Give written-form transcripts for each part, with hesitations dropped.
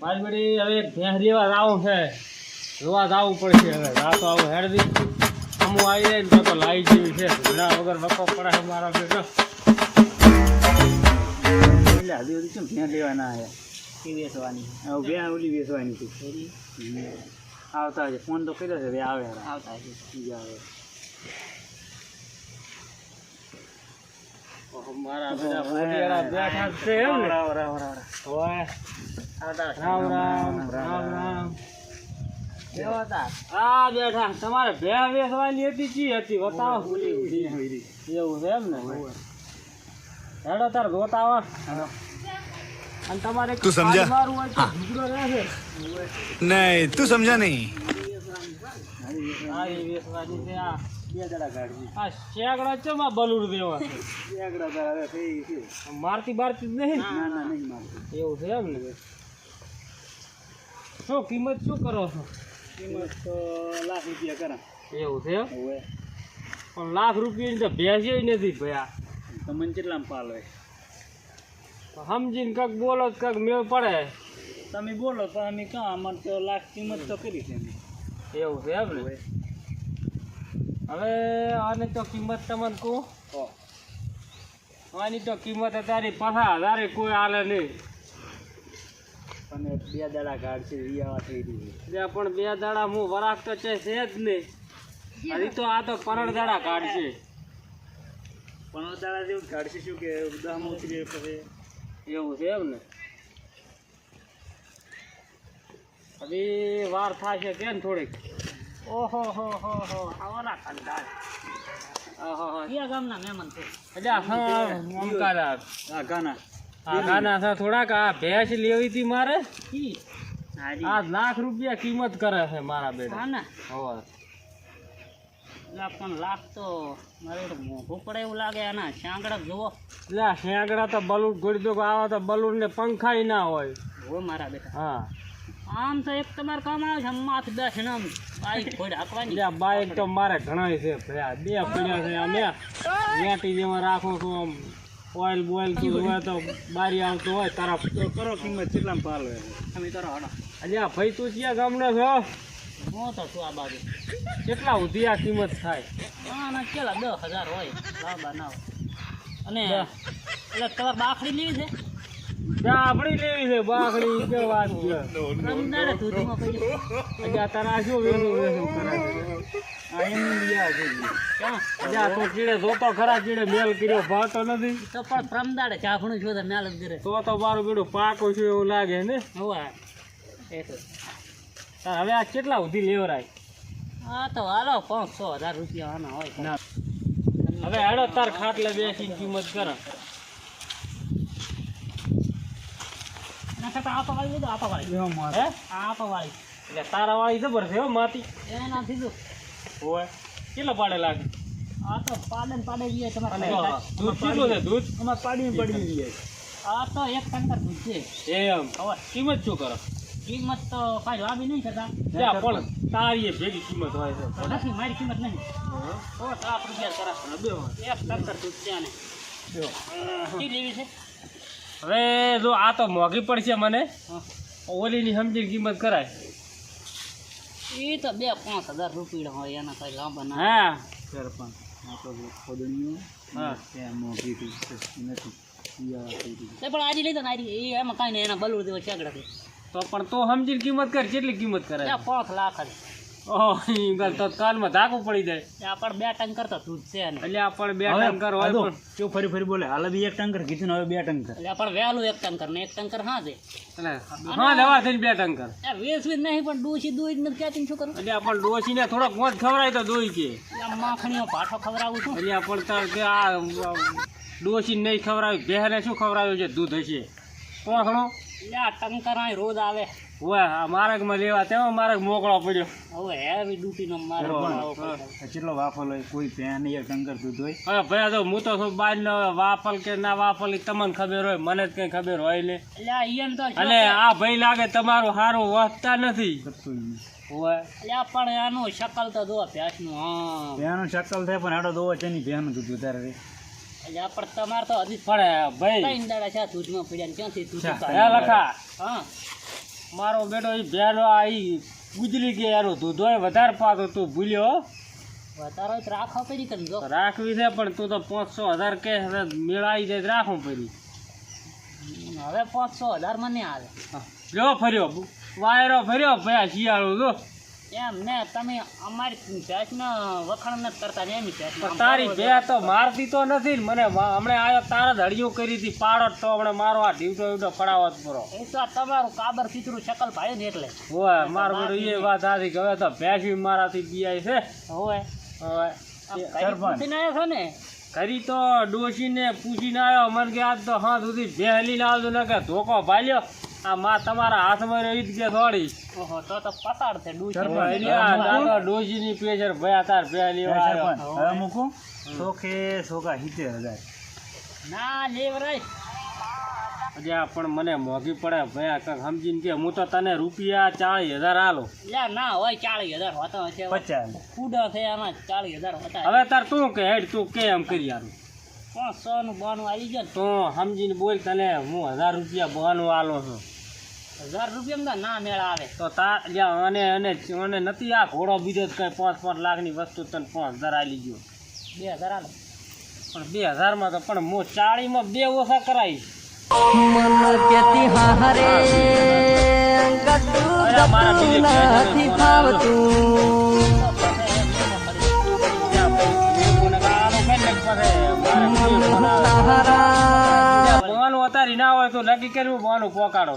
મારી બધી હવે ભેંસ લેવા જવું છે, જોવા જવું પડશે. હવે રાતો આવું હેરદી અમુક આવી જાય ને તો લાઈ જેવી છે, ઘણા વગર વકો પડે છે મારા બેટો. એટલે હજી બધી કેમ ભેંસ લેવાના છે? એ વેચવાની ભેંસ ઓલી વેચવાની છે. આવતા હશે, ફોન તો કર્યો છે, હવે આવે આવતા હશે. બીજા આવે મારા બેટા ફોડિયાળા બેઠા છે એમ ને? રામ રામ રામ ઓય રામ રામ રામ રામ. કેવા હતા? આ બેઠા તમારે ભેંસ વેચવાની હતી ચી હતી બતાવો. એવું છે એમ ને? હેડો તાર બતાવો. અને તમારે તું સમજા? મારું હોય તો ઝઘડો રહેશે. नहीं तू समझा नहीं. હા એ વેચવાની છે. આ બે દાડા કાઢી આ શેગડા ચેમાં બલુડ દેવા છે? એકડા દાડા થઈ છે. મારતી બારતી જ નહીં ને? ના ના નહીં મારતું. એવું છે એમ ને? શું કિંમત શું કરો છો? કિંમત તો લાખ રૂપિયા કરા. એવું છે એમ? હવે પણ લાખ રૂપિયાની તો ભેંસે નથી ભયા. તમને કેટલામાં પાલો હોય? સમજીને કાંક બોલો તો કાંક મેળ પડે. તમે બોલો તો અમે કાં અમારે તો લાખ કિંમત તો કરી છે અમે. એવું છે એમ ને? હવે આને તો કિંમત તમને કહું. આની તો કિંમત અત્યારે 50,000 કોઈ હાલે નહીં. અને બે દાડા ગાઢ છે વિયાવા થઈ રહી છે. પણ 2 દાડા હું વરાક તો છે જ નહીં. હજી તો આ તો પરળ દાડા કાઢશે. પણ દાડા જેવું ગાઢ છે શું કે 10 ઉતરી પછી એવું છે એમ ને? હજી વાર થશે કે ને થોડીક. ઓહો હો હો હો આવરા કંડાળ. ઓહો હો કયા ગામના મહેમાન છે? અલ્યા હા ઓમકારા. આ ગાના આ ગાના છે થોડાક. આ ભેંસ લેવી હતી મારે. કી આ લાખ રૂપિયા કિંમત કરે છે મારા બેટા. હા ને હોવે. પણ લાખ તો મારે તો મોંઘું પડે એવું લાગે. આના શાંગડા જુઓ. એટલે આ શેંગડા તો બલૂન ગોળી દો આવે તો બલૂન ને પંખાય ના હોય. જુઓ મારા બેટા. હા આમ તો એક તમારે કામ આવે છે માથે બેસીને આમ બાઈક ફોડ હાંકવાની. એટલે બાઈક તો મારે ઘણાય છે ભયા. 2 પડ્યા છે. અમે વેટી જેમાં રાખું છું. આમ ઓઇલ બોઇલ હોય તો બારી આવતું હોય તરફ. તો કરો કિંમત કેટલામાં પાલ હોય? તમે કરો હડો. અલ્યા ભાઈ તું ક્યાં ગામનો છો? હું તો છું આ બાજુ. કેટલા સુધી આ કિંમત થાય? ના કેટલા 10,000 હોય લાંબા ના હોય. અને એટલે તમારે બાખડી લેવી છે? આપણી લેવી છે બાકડી. કે વાત છે? રમદાડે દૂધમાં પડી. અલ્યા તારા શું વેલું વેલું કરે છે? આ એમની લીયા છે. ક્યાં? અલ્યા તો ચીડે જોતો ખરા ચીડે મેલ કર્યો ભાવતો નથી. તો પણ પ્રમદાડે ચાફણું છો તો મેલ જ કરે. તો મારું બેડું પાકું છું એવું લાગે ને? હવે એટલે હવે આ કેટલા સુધી લેવરાય? હા તો હાલો 500,000 રૂપિયા આના હોય. ના હવે હેડો તાર ખાટલે બેસીને કિંમત કરે. ના તો આપા વાળી લીધો. આપા વાળી હે આપા વાળી એટલે તારા વાળી જબર છે હો માતી. એના દીધું. હોય કેટલા પાડે લાગે? આ તો પાડે જઈએ અને તમારે. દૂધ કેટલું છે? દૂધ અમારે પાડી જઈએ. આ તો 1 ટંકર દૂધ છે. એમ હવે કિંમત શું કરો? કિંમત તો કાંઈ લાવી નહીં થતા. ત્યાં પણ તારી ભેગી કિંમત હોય છે. નથી મારી કિંમત નહીં. 7 રૂપિયા કરા. 1 ટંકર દૂધ છે આને. કી લેવી છે? હવે જો આ તો મોંઘી પડશે મને. હા. ઓલીની સમજીને કિંમત કરાય. એ તો 2-5,000 રૂપિયા હોય એના કઈ લાંબા ના. હા સરપંચ આ તો ખોદણીઓ હા ત્યાં મોંઘી નથી. પણ આજે લઈ તો એ એમાં કાંઈ નહીં. એના બલૂર દેવા ચાગડા તો પણ તો સમજીને કિંમત કર. કેટલી કિંમત કરાય? 5 લાખ જ. ઓહ તો કાનમાં ધાકું પડી જાય. આ પણ 2 ટંકર તો દૂધ છે ને. એટલે આ પણ 2 ટંકર હોય પણ કેવું ફરી બોલે. હાલ બી 1 ટંકર કીધું ને હવે 2 ટંકર. એટલે પણ વહેલું 1 ટંકર ને 1 ટંકર હા છે. એટલે હા દવા થઈને 2 ટંકર. વેચવી જ નહીં પણ ડોસી દૂધ નથી ક્યાંથી શું કરું? એટલે પણ ડોસીને થોડોક મોજ ખવડાય તો દોઈ કે. માખણીઓ પાઠો ખવડાવું છું. એટલે પણ તાર કે આ ડોસીને નહીં ખવડાવ્યું ભેહને શું ખવડાવ્યું છે? દૂધ હશે પોખણો. એટલે આ ટંકર અહીં રોજ આવે. હોય આ માર્ગમાં લેવા તેમાં માર્ગ મોકળો પડ્યો. હવે હેવી ડૂટીનો મારે કેટલો વાફલ હોય? કોઈ ભેન 1 ટંકર દૂધ હોય. હવે ભયા તો હું તો બાર વાપલ કે ના વાપલ તમને ખબર હોય, મને જ કઈ ખબર હોય ને. એટલે આ ઈયન તો અને આ ભાઈ લાગે તમારું સારું વાંચતા નથી. હોય એટલે પણ આનું શકલ તો દો ભેંસનું. હા ભેનું શકલ થાય પણ આડો દોવો છે નહીં. ભેનું દૂધ વધારે રહે. એટલે પણ તમારે તો હજી પણ ભાઈ 3 દાડા છે દૂધમાં પડ્યા ને ક્યાંથી દૂધ હે લખા હા મારો બેટો એ ભેનો આ ઈ ગુજરી ગયા એનું દૂધોય વધારે પાતો તું ભૂલ્યો હો. વધારો જ રાખો પડી કે જો રાખવી છે પણ તું તો 500,000 કે હવે મેળાઈ જાય તો રાખવું પડી. હવે 500,000 મને આવે જો ફર્યો વાયરો ફર્યો ભયા શિયાળો જો. એમ ને તમે અમારી ભેંસને વખાણ નથી કરતા ને એની ભેંસ પણ તારી બે તો મારતી તો નથી ને મને હમણે આયો તારા ધડિયું કરી હતી પાડો તો હમણે મારો આ ઢીવટો પડાવત પૂરો. એ તો તમારું કાબર ચીતરું શકલ ભાઈ ને એટલે હોય મારો બેટો એ વાત સાચી કે હવે તો ભેંસી મારાથી પીઆઈ છે. હોય હવે પૂછીને આવ્યો છો ને કરી તો ડોશીને પૂછીને આવ્યો મને કે આજ તો હા સુધી ભેલીને આવજો ને કે ધોકો ભાલ્યો આ માં તમારા હાથમાં રહી જ કે થોડી. ઓહો તો પસાડ છે ડોશીની પ્રેશર ભયા તાર ભેલી હવે મૂકું સોખે સોખા 70,000 ના લેવરાય પણ મને મોંઘી પડે ભયા કંઈક સમજીને કે હું તો તને રૂપિયા 40,000 આલો. લ્યા ના હોય 40,000 હોતા હશે 50 ફૂડો છે આમાં 40,000 હોતા હવે તાર તું કે હેડ તું કે એમ કરી આલું 100 નું બોનું આવી ગયો ને તું સમજીને બોલ તને હું 1,000 રૂપિયા બહાનું આલો છું 1000 રૂપિયા ના મેળ આવે તો તાર અને નથી આ ઘોડો બીજો જ કઈ 5-5 લાખની વસ્તુ તને 5,000 આલી ગયો 2000 આલે પણ 2,000 માં તો પણ હું 40 માં 2 ઓછા કરાવીશ. બોવાનું અતારી ના હોય તો નક્કી કર્યું બોવાનું પોકાડો.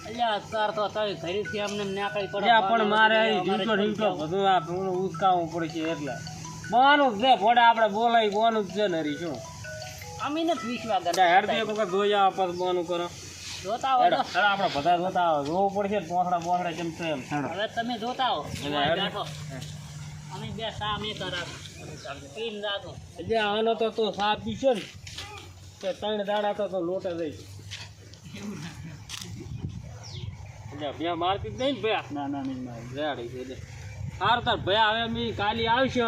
અલ્યા તાર તો તમે ઘરેથી અમને નાકળી પડે પણ મારે ઢીંટો બધું આ ઉસકાવવું પડશે એટલે બોવાનું જ છે ભોડે આપણે બોલાય બોવાનું જ છે ને હરી શું અમે નથી વિશ્વાસ કરતા હેડ એક વખત જોઈ આવો પછી બોનું કરો. જોતા હોય તો આપણે બધા જોતા આવો જોવું પડશે પોસડા બોસડા જેમ છે એમ. હવે તમે જોતા હો હેડ. બેઠો અમે બે સા મે કરા પીન રાખો એટલે આનો તો તું સાપ પીશો ને કે 3 દાડા તો લોટે જઈશ. એટલે ભયા મારતી જ નહીં ને ભયા ના ના નહીં મારે રેડી છે એટલે સારું તાર ભયા હવે અમે કાલે આવશે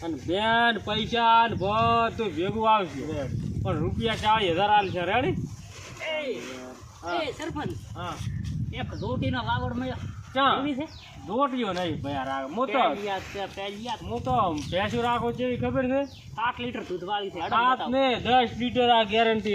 અને બેન પૈસા ને બધું ભેગું આવશે પણ રૂપિયા 40,000 આલશે. રેડી એ સરપંચ હા એક રોટીનો વાવડ મળ્યો ક્યાં એવી છે રોટીઓ નહીં ભયા રાખ હું તો ભેંસું રાખો છે એવી ખબર છે 8 લીટર દૂધ વાળી છે 7 ને 10 લીટર આ ગેરંટી